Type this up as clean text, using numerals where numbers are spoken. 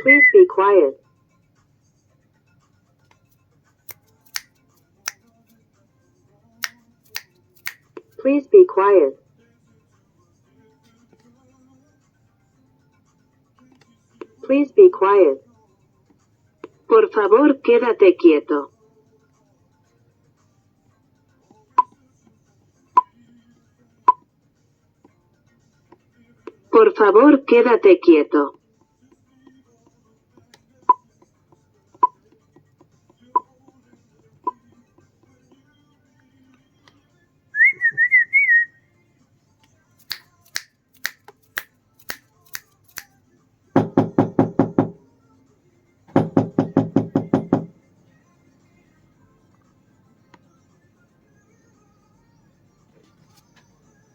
Please be quiet. Please be quiet. Please be quiet. Por favor, quédate quieto. Por favor, quédate quieto.